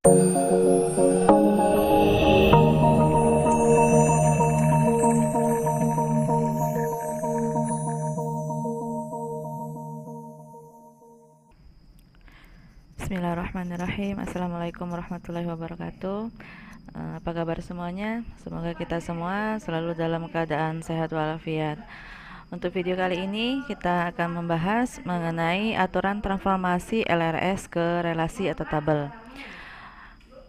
Bismillahirrahmanirrahim. Assalamualaikum warahmatullahi wabarakatuh. Apa kabar semuanya? Semoga kita semua selalu dalam keadaan sehat walafiat. Untuk video kali ini kita akan membahas mengenai aturan transformasi LRS ke relasi atau tabel.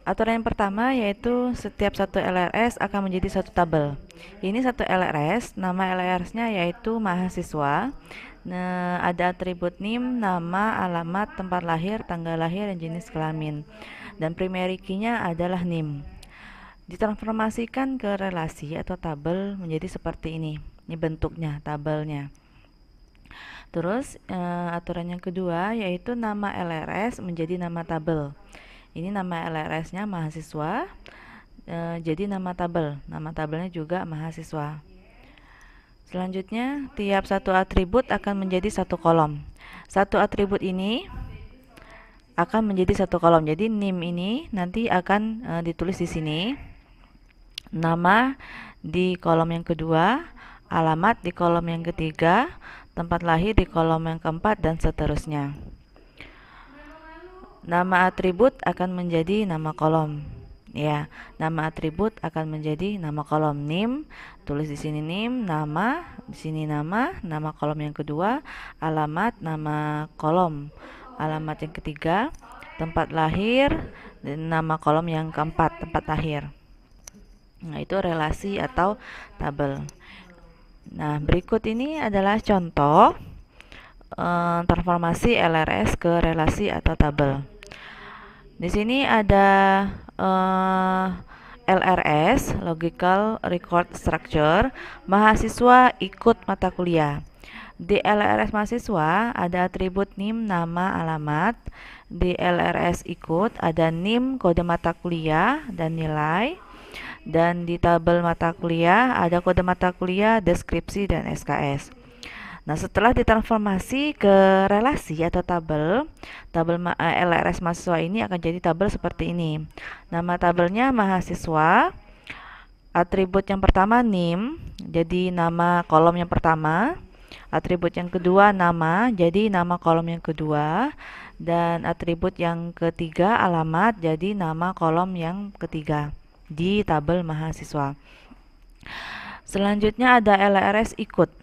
Aturan yang pertama yaitu setiap satu LRS akan menjadi satu tabel. Ini satu LRS, nama LRS-nya yaitu mahasiswa. Nah, ada atribut NIM, nama, alamat, tempat lahir, tanggal lahir, dan jenis kelamin. Dan primary key-nya adalah NIM. Ditransformasikan ke relasi atau tabel menjadi seperti ini. Ini bentuknya, tabelnya. Terus aturan yang kedua yaitu nama LRS menjadi nama tabel. Ini nama LRS-nya mahasiswa, jadi nama tabel. Nama tabelnya juga mahasiswa. Selanjutnya, tiap satu atribut akan menjadi satu kolom. Satu atribut ini akan menjadi satu kolom. Jadi NIM ini nanti akan ditulis di sini. Nama di kolom yang kedua, alamat di kolom yang ketiga, tempat lahir di kolom yang keempat, dan seterusnya. Nama atribut akan menjadi nama kolom. Ya, nama atribut akan menjadi nama kolom. NIM, tulis di sini NIM, nama, di sini nama kolom yang kedua, alamat, nama kolom, alamat yang ketiga, tempat lahir, dan nama kolom yang keempat, tempat lahir. Nah, itu relasi atau tabel. Nah, berikut ini adalah contoh transformasi LRS ke relasi atau tabel. Di sini ada LRS, Logical Record Structure, mahasiswa ikut mata kuliah. Di LRS mahasiswa ada atribut NIM, nama, alamat. Di LRS ikut ada NIM, kode mata kuliah, dan nilai. Dan di tabel mata kuliah ada kode mata kuliah, deskripsi, dan SKS. Nah, setelah ditransformasi ke relasi atau tabel LRS mahasiswa ini akan jadi tabel seperti ini. Nama tabelnya mahasiswa, atribut yang pertama NIM, jadi nama kolom yang pertama. Atribut yang kedua nama, jadi nama kolom yang kedua. Dan atribut yang ketiga alamat, jadi nama kolom yang ketiga di tabel mahasiswa. Selanjutnya ada LRS ikut.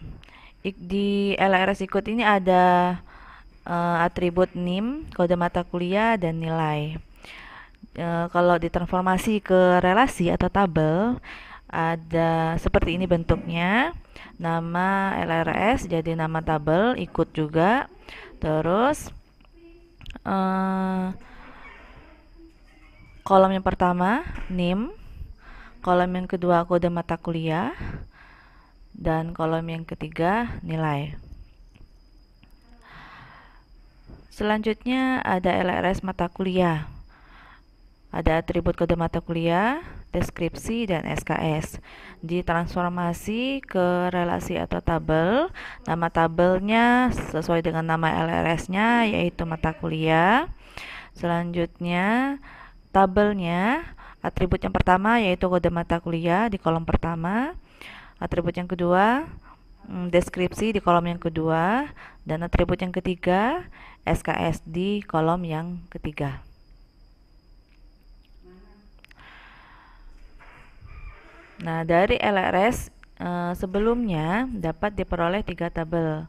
Di LRS ikut ini ada atribut NIM, kode mata kuliah, dan nilai. Kalau ditransformasi ke relasi atau tabel ada seperti ini bentuknya. Nama LRS jadi nama tabel, ikut juga. Terus kolom yang pertama NIM, kolom yang kedua kode mata kuliah, dan kolom yang ketiga nilai. Selanjutnya ada LRS mata kuliah. Ada atribut kode mata kuliah, deskripsi, dan SKS. Ditransformasi ke relasi atau tabel. Nama tabelnya sesuai dengan nama LRS-nya yaitu mata kuliah. Selanjutnya tabelnya atribut yang pertama yaitu kode mata kuliah di kolom pertama. Atribut yang kedua deskripsi di kolom yang kedua, dan atribut yang ketiga SKS di kolom yang ketiga. Nah, dari LRS sebelumnya dapat diperoleh 3 tabel.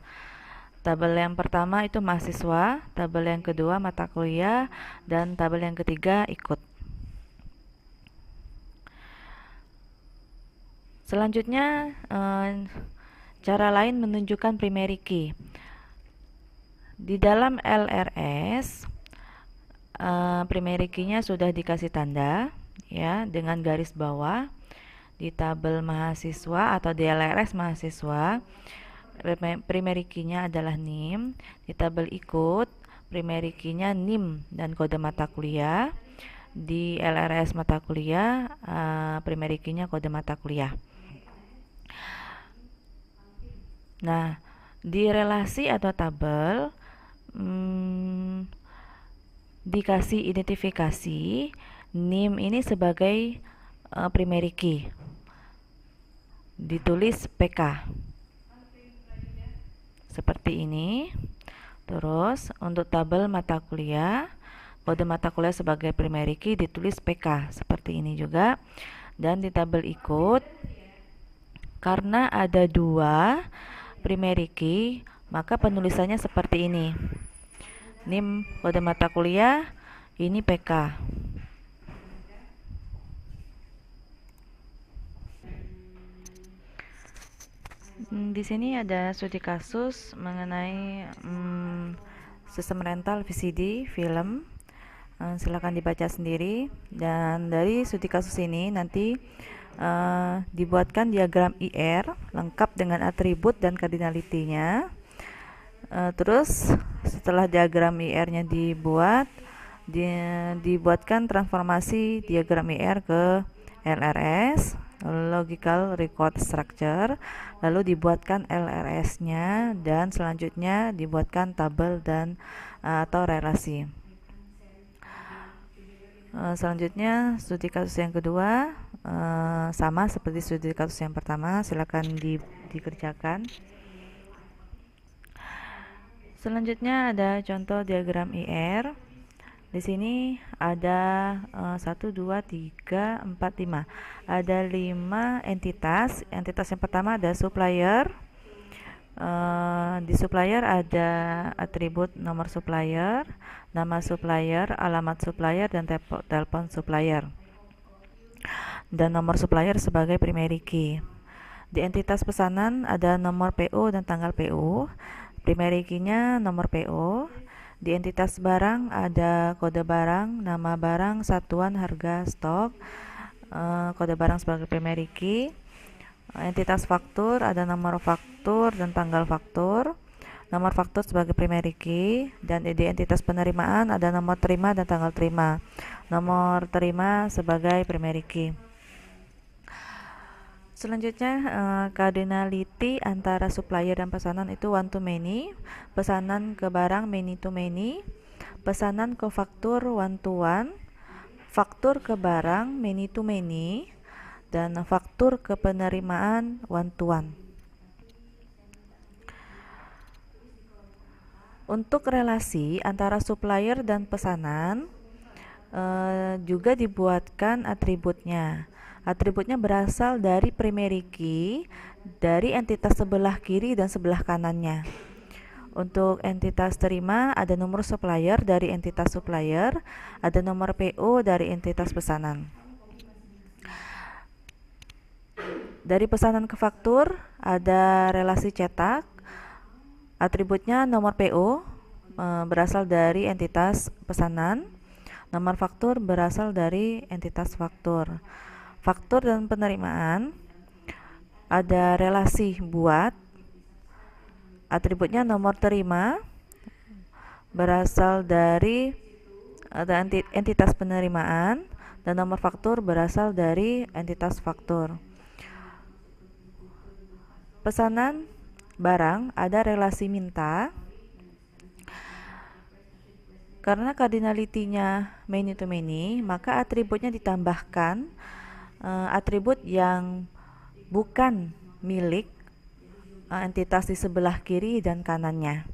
Tabel yang pertama itu mahasiswa, tabel yang kedua mata kuliah, dan tabel yang ketiga ikut. Selanjutnya cara lain menunjukkan primary key. Di dalam LRS primary key-nya sudah dikasih tanda ya dengan garis bawah. Di tabel mahasiswa atau di LRS mahasiswa primary key-nya adalah NIM. Di tabel ikut primary key-nya NIM dan kode mata kuliah. Di LRS mata kuliah primary key-nya kode mata kuliah. Nah, di relasi atau tabel dikasih identifikasi NIM ini sebagai primary key, ditulis PK seperti ini. Terus untuk tabel mata kuliah, kode mata kuliah sebagai primary key ditulis PK seperti ini juga. Dan di tabel ikut, karena ada 2 primary key, maka penulisannya seperti ini. NIM kode mata kuliah, ini PK. Di sini ada studi kasus mengenai sistem rental VCD film. Silakan dibaca sendiri. Dan dari studi kasus ini nanti dibuatkan diagram IR lengkap dengan atribut dan cardinality-nya. Terus setelah diagram IR-nya dibuatkan transformasi diagram IR ke LRS, logical record structure, lalu dibuatkan LRS-nya, dan selanjutnya dibuatkan tabel dan atau relasi. Selanjutnya studi kasus yang kedua, sama seperti studi kasus yang pertama, silakan dikerjakan. Selanjutnya ada contoh diagram IR. Di sini ada 1, 2, 3, 4, 5. Ada 5 entitas. Entitas yang pertama ada supplier. Di supplier ada atribut nomor supplier, nama supplier, alamat supplier, dan telepon supplier. Dan nomor supplier sebagai primary key. Di entitas pesanan ada nomor PO dan tanggal PO. Primary key-nya nomor PO. Di entitas barang ada kode barang, nama barang, satuan, harga, stok, kode barang sebagai primary key. Entitas faktur ada nomor faktur dan tanggal faktur, nomor faktur sebagai primary key. Dan di entitas penerimaan ada nomor terima dan tanggal terima, nomor terima sebagai primary key. Selanjutnya cardinality antara supplier dan pesanan itu one to many, pesanan ke barang many to many, pesanan ke faktur one to one, faktur ke barang many to many, dan faktur ke penerimaan one to one. Untuk relasi antara supplier dan pesanan juga dibuatkan atributnya. Atributnya berasal dari primary key dari entitas sebelah kiri dan sebelah kanannya. Untuk entitas terima ada nomor supplier dari entitas supplier, ada nomor PO dari entitas pesanan. Dari pesanan ke faktur ada relasi cetak. Atributnya nomor PO berasal dari entitas pesanan, nomor faktur berasal dari entitas faktur. Faktur dan penerimaan ada relasi buat. Atributnya nomor terima berasal dari entitas penerimaan, dan nomor faktur berasal dari entitas faktur. Pesanan barang ada relasi minta. Karena cardinality-nya many to many, maka atributnya ditambahkan atribut yang bukan milik entitas di sebelah kiri dan kanannya.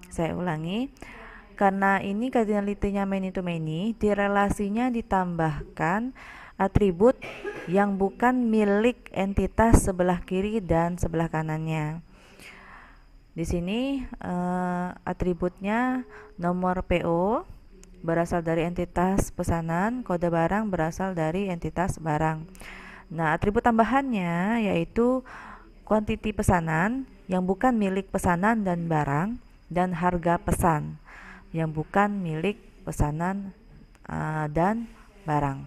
Saya ulangi, karena ini cardinality-nya many to many, di relasinya ditambahkan atribut yang bukan milik entitas sebelah kiri dan sebelah kanannya. Di sini atributnya nomor PO berasal dari entitas pesanan, kode barang berasal dari entitas barang. Nah, atribut tambahannya yaitu quantity pesanan yang bukan milik pesanan dan barang, dan harga pesan yang bukan milik pesanan dan barang.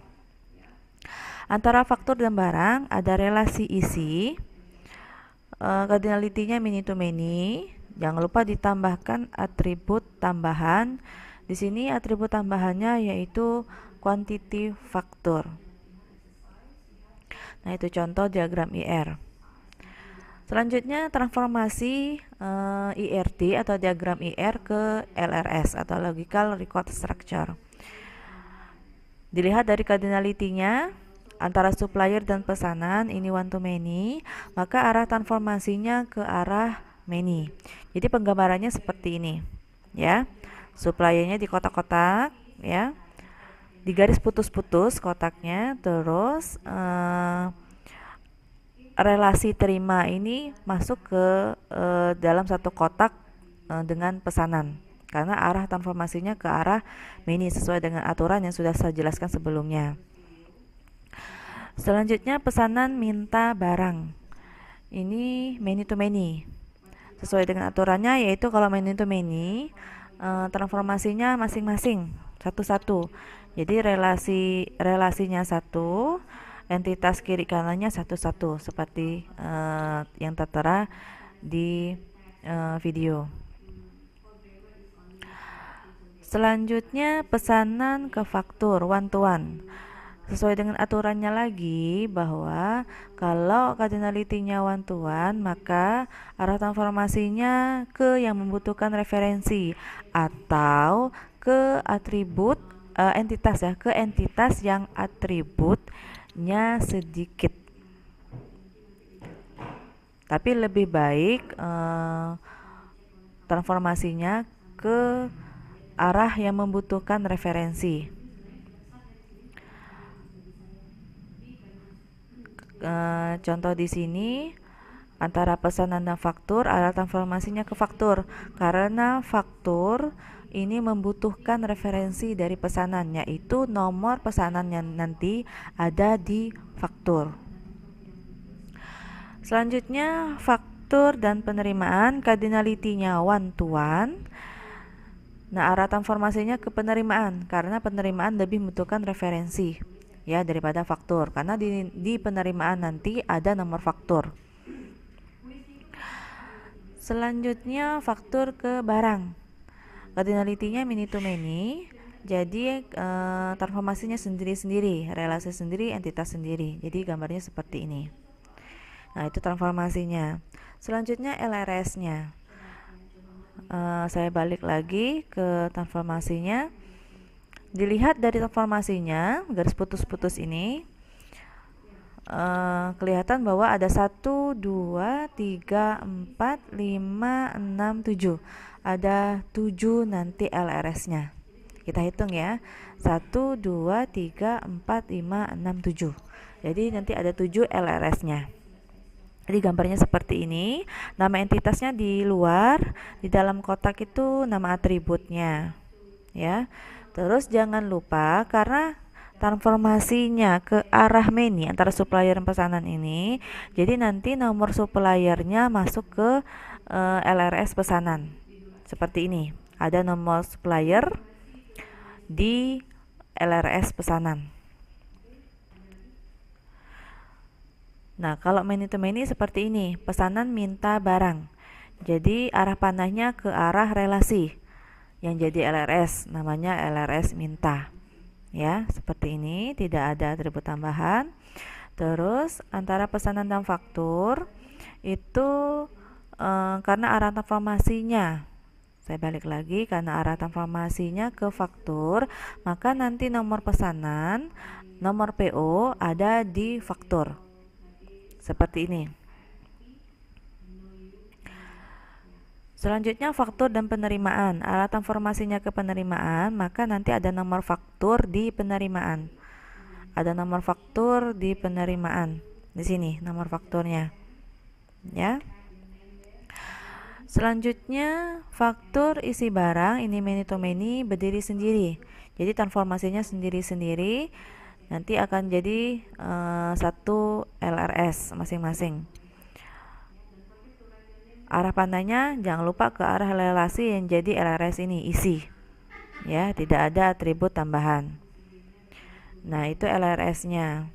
Antara faktur dan barang ada relasi isi. Cardinality-nya many to many. Jangan lupa ditambahkan atribut tambahan. Di sini atribut tambahannya yaitu quantity faktur. Nah, itu contoh diagram IR. Selanjutnya transformasi IRD atau diagram IR ke LRS atau logical record structure. Dilihat dari cardinality-nya antara supplier dan pesanan, ini one to many, maka arah transformasinya ke arah many. Jadi penggambarannya seperti ini, ya. Suppliernya di kotak-kotak, ya, di garis putus-putus kotaknya, terus relasi terima ini masuk ke dalam satu kotak dengan pesanan, karena arah transformasinya ke arah many sesuai dengan aturan yang sudah saya jelaskan sebelumnya. Selanjutnya pesanan minta barang. Ini many to many. Sesuai dengan aturannya, yaitu kalau many to many transformasinya masing-masing satu-satu. Jadi relasinya satu, entitas kiri kanannya satu-satu seperti yang tertera di video. Selanjutnya pesanan ke faktur one to one. Sesuai dengan aturannya lagi bahwa kalau cardinality-nya one to one, maka arah transformasinya ke yang membutuhkan referensi atau ke atribut entitas, ya, ke entitas yang atributnya sedikit. Tapi lebih baik transformasinya ke arah yang membutuhkan referensi. Contoh di sini antara pesanan dan faktur, arah transformasinya ke faktur karena faktur ini membutuhkan referensi dari pesanan, yaitu nomor pesanan yang nanti ada di faktur. Selanjutnya faktur dan penerimaan, cardinality-nya one to one. Nah, arah transformasinya ke penerimaan karena penerimaan lebih membutuhkan referensi, ya, daripada faktur, karena di penerimaan nanti ada nomor faktur. Selanjutnya faktur ke barang, cardinality-nya many to many, jadi transformasinya sendiri-sendiri, relasi sendiri, entitas sendiri. Jadi gambarnya seperti ini. Nah, itu transformasinya. Selanjutnya LRS-nya. Saya balik lagi ke transformasinya. Dilihat dari transformasinya, garis putus-putus ini kelihatan bahwa ada 1, 2, 3, 4, 5, 6, 7. Ada 7 nanti LRS-nya. Kita hitung ya. 1, 2, 3, 4, 5, 6, 7. Jadi nanti ada 7 LRS-nya. Jadi gambarnya seperti ini. Nama entitasnya di luar, di dalam kotak itu nama atributnya, ya. Terus jangan lupa karena transformasinya ke arah many antara supplier dan pesanan ini, jadi nanti nomor suppliernya masuk ke LRS pesanan. Seperti ini. Ada nomor supplier di LRS pesanan. Nah, kalau many to many seperti ini, pesanan minta barang. Jadi arah panahnya ke arah relasi yang jadi LRS, namanya LRS minta. Ya, seperti ini, tidak ada atribut tambahan. Terus antara pesanan dan faktur itu karena arah transformasinya, saya balik lagi, karena arah transformasinya ke faktur, maka nanti nomor pesanan, nomor PO ada di faktur. Seperti ini. Selanjutnya faktur dan penerimaan. Arah transformasinya ke penerimaan, maka nanti ada nomor faktur di penerimaan. Ada nomor faktur di penerimaan. Di sini nomor fakturnya. Ya. Selanjutnya faktur isi barang, ini many to many, berdiri sendiri. Jadi transformasinya sendiri-sendiri. Nanti akan jadi satu LRS masing-masing. Arah pandangnya jangan lupa ke arah relasi yang jadi LRS ini, isi. Ya, tidak ada atribut tambahan. Nah, itu LRS-nya.